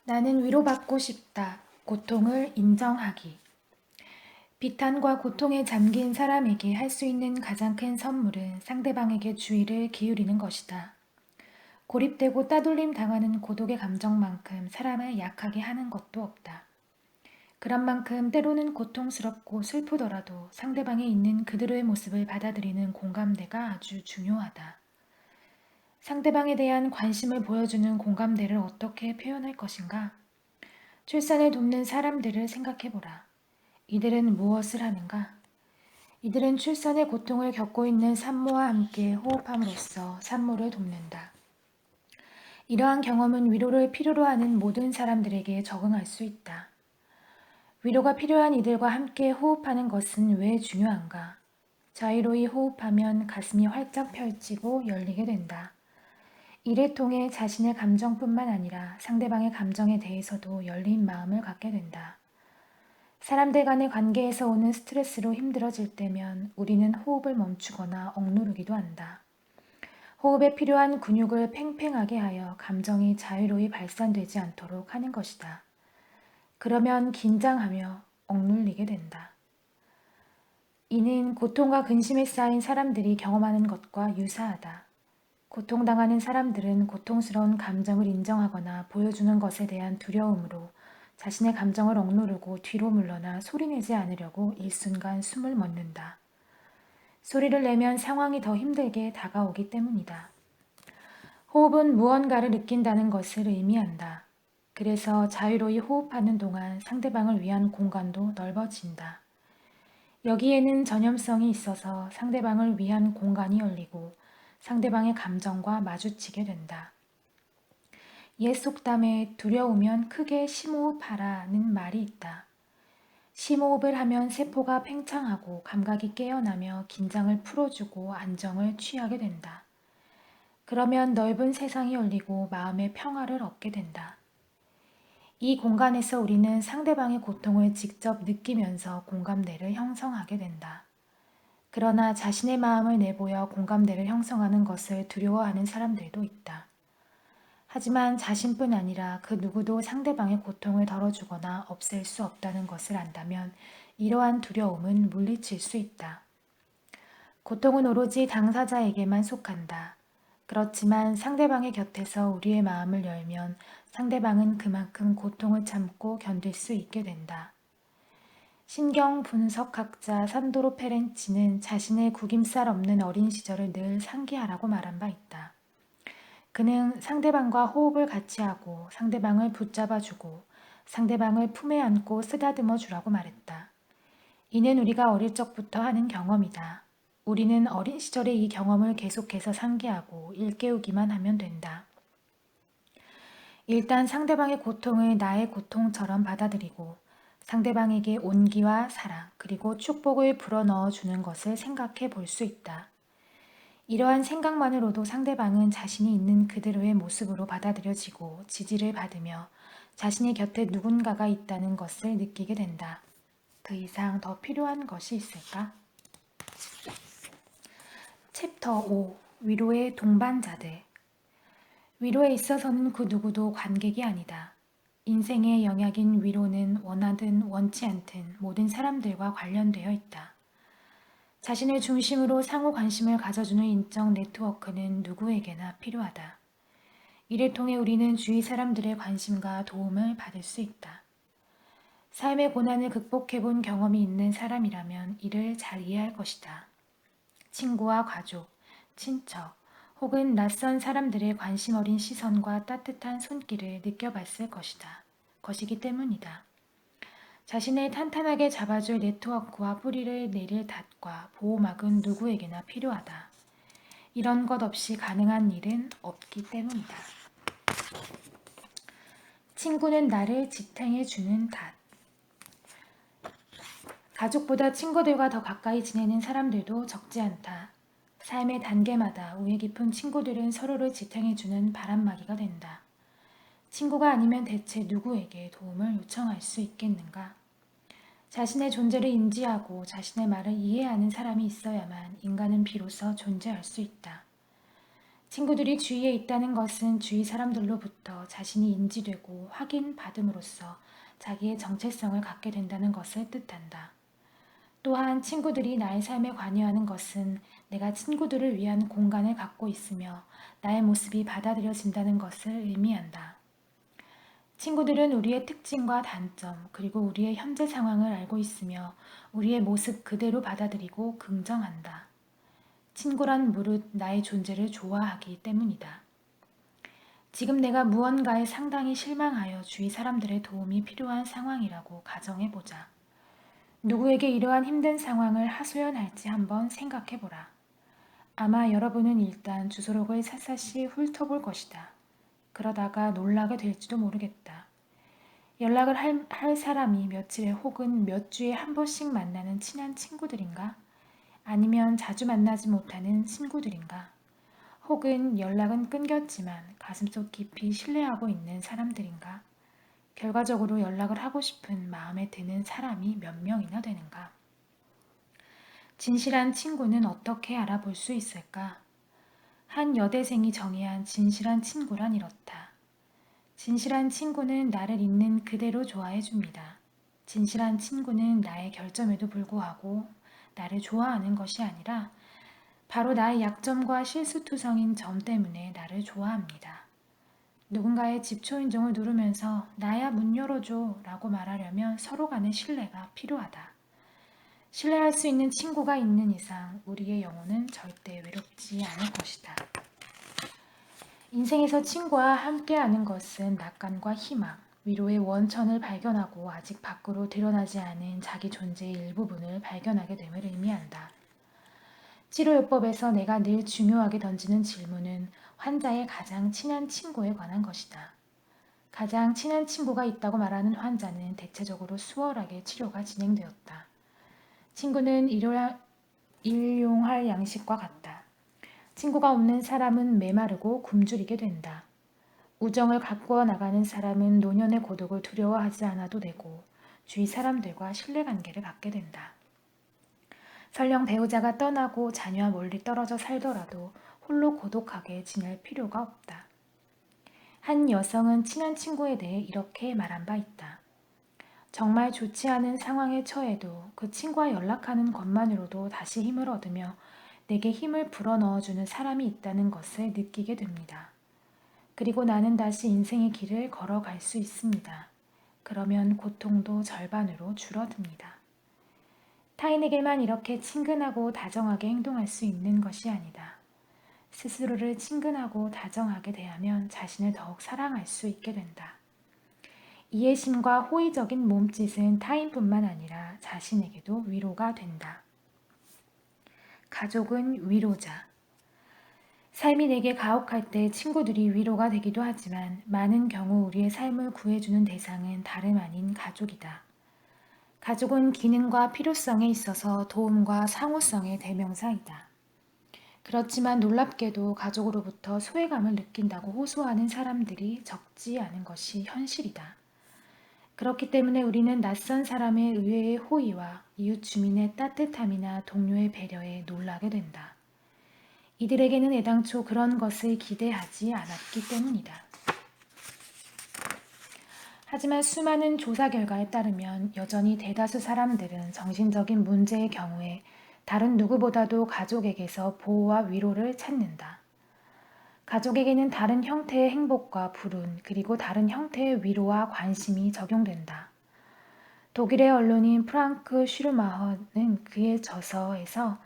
나는 위로받고 싶다. 고통을 인정하기. 비탄과 고통에 잠긴 사람에게 할 수 있는 가장 큰 선물은 상대방에게 주의를 기울이는 것이다. 고립되고 따돌림 당하는 고독의 감정만큼 사람을 약하게 하는 것도 없다. 그런 만큼 때로는 고통스럽고 슬프더라도 상대방에 있는 그대로의 모습을 받아들이는 공감대가 아주 중요하다. 상대방에 대한 관심을 보여주는 공감대를 어떻게 표현할 것인가? 출산을 돕는 사람들을 생각해보라. 이들은 무엇을 하는가? 이들은 출산의 고통을 겪고 있는 산모와 함께 호흡함으로써 산모를 돕는다. 이러한 경험은 위로를 필요로 하는 모든 사람들에게 적응할 수 있다. 위로가 필요한 이들과 함께 호흡하는 것은 왜 중요한가? 자유로이 호흡하면 가슴이 활짝 펼치고 열리게 된다. 이를 통해 자신의 감정뿐만 아니라 상대방의 감정에 대해서도 열린 마음을 갖게 된다. 사람들 간의 관계에서 오는 스트레스로 힘들어질 때면 우리는 호흡을 멈추거나 억누르기도 한다. 호흡에 필요한 근육을 팽팽하게 하여 감정이 자유로이 발산되지 않도록 하는 것이다. 그러면 긴장하며 억눌리게 된다. 이는 고통과 근심에 쌓인 사람들이 경험하는 것과 유사하다. 고통당하는 사람들은 고통스러운 감정을 인정하거나 보여주는 것에 대한 두려움으로 자신의 감정을 억누르고 뒤로 물러나 소리내지 않으려고 일순간 숨을 멎는다. 소리를 내면 상황이 더 힘들게 다가오기 때문이다. 호흡은 무언가를 느낀다는 것을 의미한다. 그래서 자유로이 호흡하는 동안 상대방을 위한 공간도 넓어진다. 여기에는 전염성이 있어서 상대방을 위한 공간이 열리고 상대방의 감정과 마주치게 된다. 옛 속담에 두려우면 크게 심호흡하라는 말이 있다. 심호흡을 하면 세포가 팽창하고 감각이 깨어나며 긴장을 풀어주고 안정을 취하게 된다. 그러면 넓은 세상이 열리고 마음의 평화를 얻게 된다. 이 공간에서 우리는 상대방의 고통을 직접 느끼면서 공감대를 형성하게 된다. 그러나 자신의 마음을 내보여 공감대를 형성하는 것을 두려워하는 사람들도 있다. 하지만 자신뿐 아니라 그 누구도 상대방의 고통을 덜어주거나 없앨 수 없다는 것을 안다면 이러한 두려움은 물리칠 수 있다. 고통은 오로지 당사자에게만 속한다. 그렇지만 상대방의 곁에서 우리의 마음을 열면 상대방은 그만큼 고통을 참고 견딜 수 있게 된다. 신경 분석학자 산도로 페렌치는 자신의 구김살 없는 어린 시절을 늘 상기하라고 말한 바 있다. 그는 상대방과 호흡을 같이 하고 상대방을 붙잡아주고 상대방을 품에 안고 쓰다듬어 주라고 말했다. 이는 우리가 어릴 적부터 하는 경험이다. 우리는 어린 시절의 이 경험을 계속해서 상기하고 일깨우기만 하면 된다. 일단 상대방의 고통을 나의 고통처럼 받아들이고 상대방에게 온기와 사랑 그리고 축복을 불어넣어 주는 것을 생각해 볼 수 있다. 이러한 생각만으로도 상대방은 자신이 있는 그대로의 모습으로 받아들여지고 지지를 받으며 자신의 곁에 누군가가 있다는 것을 느끼게 된다. 그 이상 더 필요한 것이 있을까? 챕터 5. 위로의 동반자들. 위로에 있어서는 그 누구도 관객이 아니다. 인생의 영역인 위로는 원하든 원치 않든 모든 사람들과 관련되어 있다. 자신을 중심으로 상호 관심을 가져주는 인적 네트워크는 누구에게나 필요하다. 이를 통해 우리는 주위 사람들의 관심과 도움을 받을 수 있다. 삶의 고난을 극복해본 경험이 있는 사람이라면 이를 잘 이해할 것이다. 친구와 가족, 친척, 혹은 낯선 사람들의 관심 어린 시선과 따뜻한 손길을 느껴봤을 것이기 때문이다. 자신을 탄탄하게 잡아줄 네트워크와 뿌리를 내릴 닷과 보호막은 누구에게나 필요하다. 이런 것 없이 가능한 일은 없기 때문이다. 친구는 나를 지탱해주는 닷. 가족보다 친구들과 더 가까이 지내는 사람들도 적지 않다. 삶의 단계마다 우애 깊은 친구들은 서로를 지탱해주는 바람막이가 된다. 친구가 아니면 대체 누구에게 도움을 요청할 수 있겠는가? 자신의 존재를 인지하고 자신의 말을 이해하는 사람이 있어야만 인간은 비로소 존재할 수 있다. 친구들이 주위에 있다는 것은 주위 사람들로부터 자신이 인지되고 확인받음으로써 자기의 정체성을 갖게 된다는 것을 뜻한다. 또한 친구들이 나의 삶에 관여하는 것은 내가 친구들을 위한 공간을 갖고 있으며 나의 모습이 받아들여진다는 것을 의미한다. 친구들은 우리의 특징과 단점, 그리고 우리의 현재 상황을 알고 있으며 우리의 모습 그대로 받아들이고 긍정한다. 친구란 무릇 나의 존재를 좋아하기 때문이다. 지금 내가 무언가에 상당히 실망하여 주위 사람들의 도움이 필요한 상황이라고 가정해보자. 누구에게 이러한 힘든 상황을 하소연할지 한번 생각해보라. 아마 여러분은 일단 주소록을 샅샅이 훑어볼 것이다. 그러다가 놀라게 될지도 모르겠다. 연락을 할 사람이 며칠에 혹은 몇 주에 한 번씩 만나는 친한 친구들인가? 아니면 자주 만나지 못하는 친구들인가? 혹은 연락은 끊겼지만 가슴속 깊이 신뢰하고 있는 사람들인가? 결과적으로 연락을 하고 싶은 마음에 드는 사람이 몇 명이나 되는가? 진실한 친구는 어떻게 알아볼 수 있을까? 한 여대생이 정의한 진실한 친구란 이렇다. 진실한 친구는 나를 있는 그대로 좋아해 줍니다. 진실한 친구는 나의 결점에도 불구하고 나를 좋아하는 것이 아니라 바로 나의 약점과 실수투성인 점 때문에 나를 좋아합니다. 누군가의 집 초인종을 누르면서 나야 문 열어줘 라고 말하려면 서로 간의 신뢰가 필요하다. 신뢰할 수 있는 친구가 있는 이상 우리의 영혼은 절대 외롭지 않을 것이다. 인생에서 친구와 함께하는 것은 낙관과 희망, 위로의 원천을 발견하고 아직 밖으로 드러나지 않은 자기 존재의 일부분을 발견하게 됨을 의미한다. 치료요법에서 내가 늘 중요하게 던지는 질문은 환자의 가장 친한 친구에 관한 것이다. 가장 친한 친구가 있다고 말하는 환자는 대체적으로 수월하게 치료가 진행되었다. 친구는 일용할 양식과 같다. 친구가 없는 사람은 메마르고 굶주리게 된다. 우정을 가꾸어 나가는 사람은 노년의 고독을 두려워하지 않아도 되고 주위 사람들과 신뢰관계를 갖게 된다. 설령 배우자가 떠나고 자녀와 멀리 떨어져 살더라도 홀로 고독하게 지낼 필요가 없다. 한 여성은 친한 친구에 대해 이렇게 말한 바 있다. 정말 좋지 않은 상황에 처해도 그 친구와 연락하는 것만으로도 다시 힘을 얻으며 내게 힘을 불어넣어주는 사람이 있다는 것을 느끼게 됩니다. 그리고 나는 다시 인생의 길을 걸어갈 수 있습니다. 그러면 고통도 절반으로 줄어듭니다. 타인에게만 이렇게 친근하고 다정하게 행동할 수 있는 것이 아니다. 스스로를 친근하고 다정하게 대하면 자신을 더욱 사랑할 수 있게 된다. 이해심과 호의적인 몸짓은 타인뿐만 아니라 자신에게도 위로가 된다. 가족은 위로자. 삶이 내게 가혹할 때 친구들이 위로가 되기도 하지만 많은 경우 우리의 삶을 구해주는 대상은 다름 아닌 가족이다. 가족은 기능과 필요성에 있어서 도움과 상호성의 대명사이다. 그렇지만 놀랍게도 가족으로부터 소외감을 느낀다고 호소하는 사람들이 적지 않은 것이 현실이다. 그렇기 때문에 우리는 낯선 사람의 의외의 호의와 이웃 주민의 따뜻함이나 동료의 배려에 놀라게 된다. 이들에게는 애당초 그런 것을 기대하지 않았기 때문이다. 하지만 수많은 조사 결과에 따르면 여전히 대다수 사람들은 정신적인 문제의 경우에 다른 누구보다도 가족에게서 보호와 위로를 찾는다. 가족에게는 다른 형태의 행복과 불운 그리고 다른 형태의 위로와 관심이 적용된다. 독일의 언론인 프랑크 슈르마허는 그의 저서에서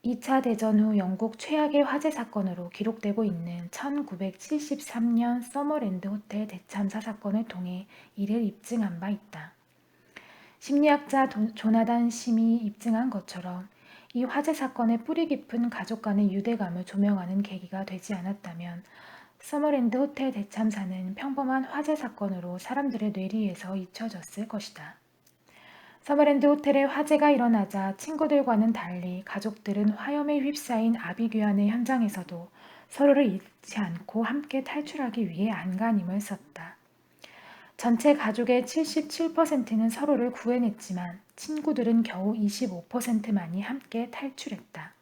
2차 대전 후 영국 최악의 화재 사건으로 기록되고 있는 1973년 서머랜드 호텔 대참사 사건을 통해 이를 입증한 바 있다. 심리학자 조나단 심이 입증한 것처럼 이 화재 사건의 뿌리 깊은 가족 간의 유대감을 조명하는 계기가 되지 않았다면 서머랜드 호텔 대참사는 평범한 화재 사건으로 사람들의 뇌리에서 잊혀졌을 것이다. 서머랜드 호텔에 화재가 일어나자 친구들과는 달리 가족들은 화염에 휩싸인 아비규환의 현장에서도 서로를 잊지 않고 함께 탈출하기 위해 안간힘을 썼다. 전체 가족의 77%는 서로를 구해냈지만 친구들은 겨우 25%만이 함께 탈출했다.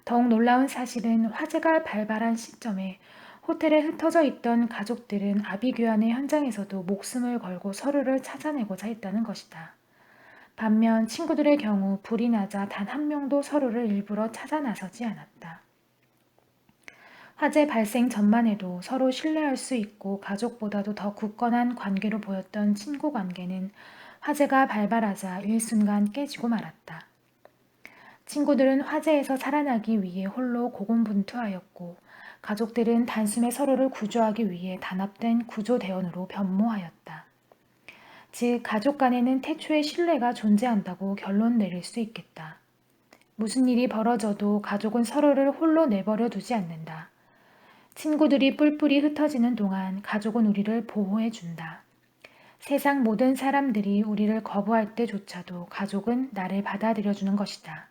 더욱 놀라운 사실은 화재가 발발한 시점에 호텔에 흩어져 있던 가족들은 아비규환의 현장에서도 목숨을 걸고 서로를 찾아내고자 했다는 것이다. 반면 친구들의 경우 불이 나자 단 한 명도 서로를 일부러 찾아 나서지 않았다. 화재 발생 전만 해도 서로 신뢰할 수 있고 가족보다도 더 굳건한 관계로 보였던 친구 관계는 화재가 발발하자 일순간 깨지고 말았다. 친구들은 화재에서 살아나기 위해 홀로 고군분투하였고 가족들은 단숨에 서로를 구조하기 위해 단합된 구조대원으로 변모하였다. 즉 가족 간에는 태초에 신뢰가 존재한다고 결론 내릴 수 있겠다. 무슨 일이 벌어져도 가족은 서로를 홀로 내버려 두지 않는다. 친구들이 뿔뿔이 흩어지는 동안 가족은 우리를 보호해준다. 세상 모든 사람들이 우리를 거부할 때조차도 가족은 나를 받아들여주는 것이다.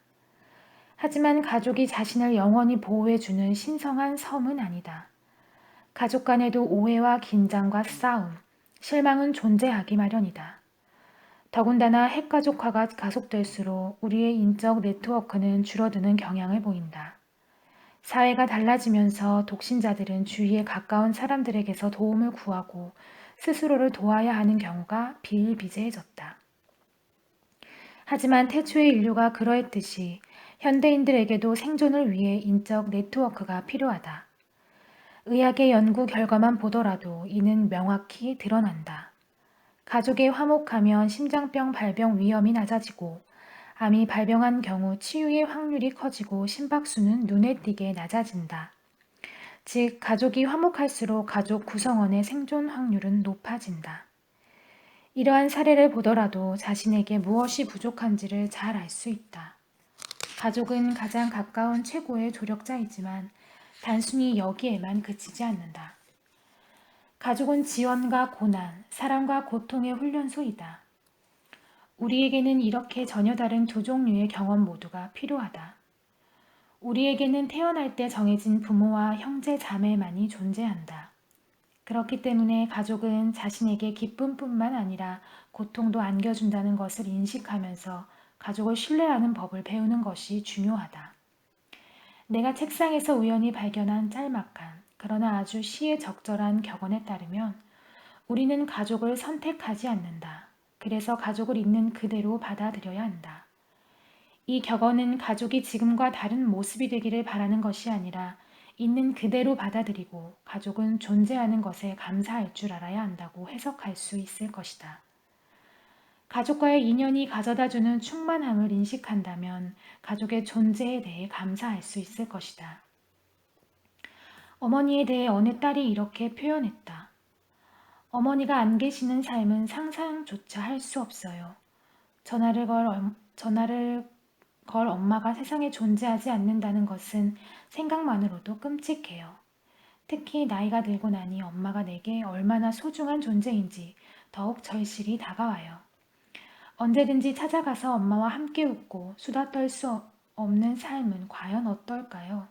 하지만 가족이 자신을 영원히 보호해주는 신성한 섬은 아니다. 가족 간에도 오해와 긴장과 싸움, 실망은 존재하기 마련이다. 더군다나 핵가족화가 가속될수록 우리의 인적 네트워크는 줄어드는 경향을 보인다. 사회가 달라지면서 독신자들은 주위에 가까운 사람들에게서 도움을 구하고 스스로를 도와야 하는 경우가 비일비재해졌다. 하지만 태초의 인류가 그러했듯이 현대인들에게도 생존을 위해 인적 네트워크가 필요하다. 의학의 연구 결과만 보더라도 이는 명확히 드러난다. 가족이 화목하면 심장병 발병 위험이 낮아지고 암이 발병한 경우 치유의 확률이 커지고 심박수는 눈에 띄게 낮아진다. 즉 가족이 화목할수록 가족 구성원의 생존 확률은 높아진다. 이러한 사례를 보더라도 자신에게 무엇이 부족한지를 잘 알 수 있다. 가족은 가장 가까운 최고의 조력자이지만 단순히 여기에만 그치지 않는다. 가족은 지원과 고난, 사랑과 고통의 훈련소이다. 우리에게는 이렇게 전혀 다른 두 종류의 경험 모두가 필요하다. 우리에게는 태어날 때 정해진 부모와 형제 자매만이 존재한다. 그렇기 때문에 가족은 자신에게 기쁨뿐만 아니라 고통도 안겨준다는 것을 인식하면서 가족을 신뢰하는 법을 배우는 것이 중요하다. 내가 책상에서 우연히 발견한 짤막한 그러나 아주 시에 적절한 격언에 따르면 우리는 가족을 선택하지 않는다. 그래서 가족을 있는 그대로 받아들여야 한다. 이 격언은 가족이 지금과 다른 모습이 되기를 바라는 것이 아니라 있는 그대로 받아들이고 가족은 존재하는 것에 감사할 줄 알아야 한다고 해석할 수 있을 것이다. 가족과의 인연이 가져다주는 충만함을 인식한다면 가족의 존재에 대해 감사할 수 있을 것이다. 어머니에 대해 어느 딸이 이렇게 표현했다. 어머니가 안 계시는 삶은 상상조차 할 수 없어요. 전화를 걸 엄마가 세상에 존재하지 않는다는 것은 생각만으로도 끔찍해요. 특히 나이가 들고 나니 엄마가 내게 얼마나 소중한 존재인지 더욱 절실히 다가와요. 언제든지 찾아가서 엄마와 함께 웃고 수다 떨 수 없는 삶은 과연 어떨까요?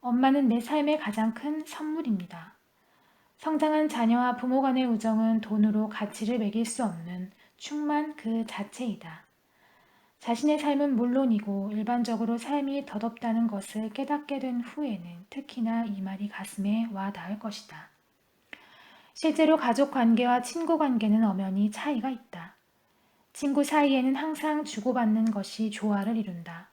엄마는 내 삶의 가장 큰 선물입니다. 성장한 자녀와 부모 간의 우정은 돈으로 가치를 매길 수 없는 충만 그 자체이다. 자신의 삶은 물론이고 일반적으로 삶이 덧없다는 것을 깨닫게 된 후에는 특히나 이 말이 가슴에 와 닿을 것이다. 실제로 가족 관계와 친구 관계는 엄연히 차이가 있다. 친구 사이에는 항상 주고받는 것이 조화를 이룬다.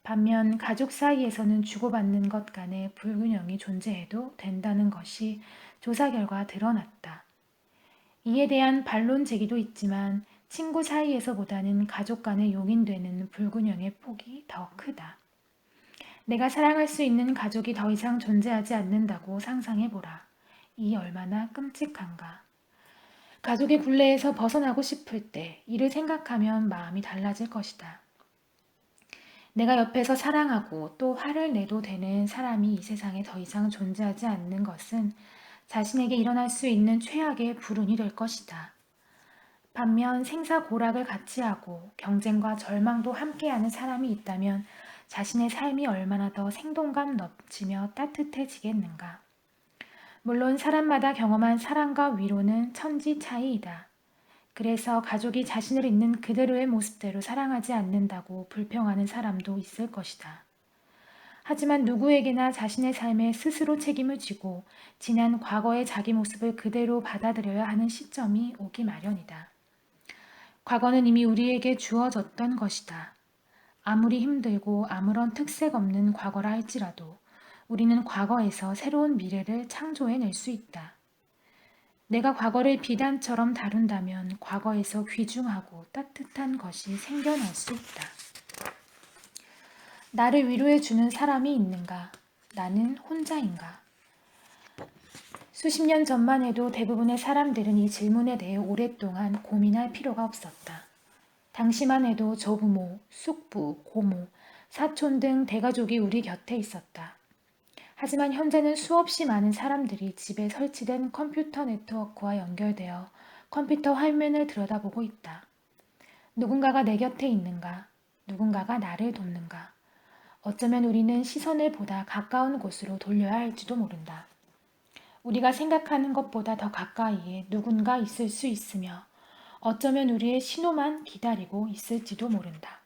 반면 가족 사이에서는 주고받는 것 간의 불균형이 존재해도 된다는 것이 조사 결과 드러났다. 이에 대한 반론 제기도 있지만 친구 사이에서보다는 가족 간에 용인되는 불균형의 폭이 더 크다. 내가 사랑할 수 있는 가족이 더 이상 존재하지 않는다고 상상해보라. 이 얼마나 끔찍한가. 가족의 굴레에서 벗어나고 싶을 때 이를 생각하면 마음이 달라질 것이다. 내가 옆에서 사랑하고 또 화를 내도 되는 사람이 이 세상에 더 이상 존재하지 않는 것은 자신에게 일어날 수 있는 최악의 불운이 될 것이다. 반면 생사고락을 같이 하고 경쟁과 절망도 함께하는 사람이 있다면 자신의 삶이 얼마나 더 생동감 넘치며 따뜻해지겠는가. 물론 사람마다 경험한 사랑과 위로는 천지 차이이다. 그래서 가족이 자신을 있는 그대로의 모습대로 사랑하지 않는다고 불평하는 사람도 있을 것이다. 하지만 누구에게나 자신의 삶에 스스로 책임을 지고 지난 과거의 자기 모습을 그대로 받아들여야 하는 시점이 오기 마련이다. 과거는 이미 우리에게 주어졌던 것이다. 아무리 힘들고 아무런 특색 없는 과거라 할지라도 우리는 과거에서 새로운 미래를 창조해낼 수 있다. 내가 과거를 비단처럼 다룬다면 과거에서 귀중하고 따뜻한 것이 생겨날 수 있다. 나를 위로해주는 사람이 있는가? 나는 혼자인가? 수십 년 전만 해도 대부분의 사람들은 이 질문에 대해 오랫동안 고민할 필요가 없었다. 당시만 해도 조부모, 숙부, 고모, 사촌 등 대가족이 우리 곁에 있었다. 하지만 현재는 수없이 많은 사람들이 집에 설치된 컴퓨터 네트워크와 연결되어 컴퓨터 화면을 들여다보고 있다. 누군가가 내 곁에 있는가? 누군가가 나를 돕는가? 어쩌면 우리는 시선을 보다 가까운 곳으로 돌려야 할지도 모른다. 우리가 생각하는 것보다 더 가까이에 누군가 있을 수 있으며 어쩌면 우리의 신호만 기다리고 있을지도 모른다.